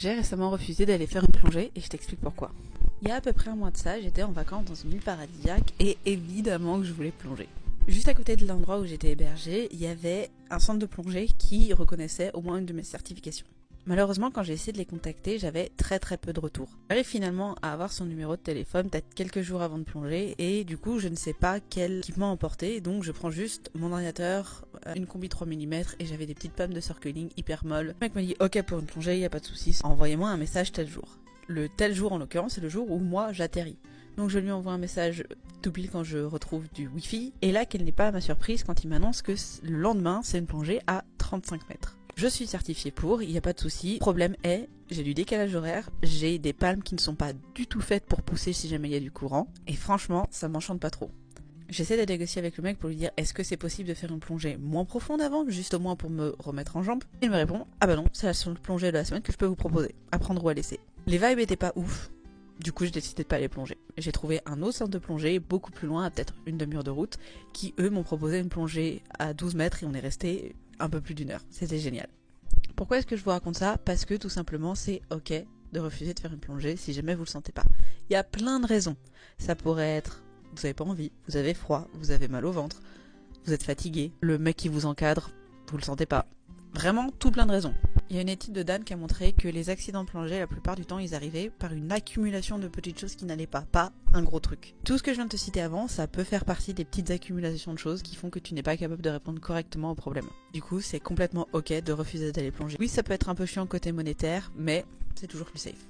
J'ai récemment refusé d'aller faire une plongée et je t'explique pourquoi. Il y a à peu près un mois de ça, j'étais en vacances dans une île paradisiaque et évidemment que je voulais plonger. Juste à côté de l'endroit où j'étais hébergée, il y avait un centre de plongée qui reconnaissait au moins une de mes certifications. Malheureusement, quand j'ai essayé de les contacter, j'avais très peu de retours. J'arrive finalement à avoir son numéro de téléphone peut-être quelques jours avant de plonger et du coup je ne sais pas quel équipement emporter, donc je prends juste mon ordinateur, une combi 3 mm et j'avais des petites pommes de snorkeling hyper molles. Le mec m'a dit ok pour une plongée, y a pas de soucis, envoyez-moi un message tel jour. Le tel jour en l'occurrence c'est le jour où moi j'atterris. Donc je lui envoie un message tout pile quand je retrouve du wifi et là quelle n'est pas ma surprise quand il m'annonce que le lendemain c'est une plongée à 35 mètres. Je suis certifiée pour, il n'y a pas de souci. Le problème est, j'ai du décalage horaire, j'ai des palmes qui ne sont pas du tout faites pour pousser si jamais il y a du courant, et franchement, ça m'enchante pas trop. J'essaie de négocier avec le mec pour lui dire est-ce que c'est possible de faire une plongée moins profonde avant, juste au moins pour me remettre en jambe. Il me répond ah bah non, c'est la seule plongée de la semaine que je peux vous proposer, à prendre ou à laisser. Les vibes étaient pas ouf. Du coup, j'ai décidé de pas aller plonger. J'ai trouvé un autre centre de plongée, beaucoup plus loin, à peut-être une demi-heure de route, qui eux m'ont proposé une plongée à 12 mètres et on est resté un peu plus d'une heure. C'était génial. Pourquoi est-ce que je vous raconte ça? Parce que tout simplement c'est ok de refuser de faire une plongée si jamais vous le sentez pas. Il y a plein de raisons. Ça pourrait être vous avez pas envie, vous avez froid, vous avez mal au ventre, vous êtes fatigué, le mec qui vous encadre, vous le sentez pas. Vraiment tout plein de raisons. Il y a une étude de Dan qui a montré que les accidents de plongée, la plupart du temps, ils arrivaient par une accumulation de petites choses qui n'allaient pas un gros truc. Tout ce que je viens de te citer avant, ça peut faire partie des petites accumulations de choses qui font que tu n'es pas capable de répondre correctement au problème. Du coup, c'est complètement ok de refuser d'aller plonger. Oui, ça peut être un peu chiant côté monétaire, mais c'est toujours plus safe.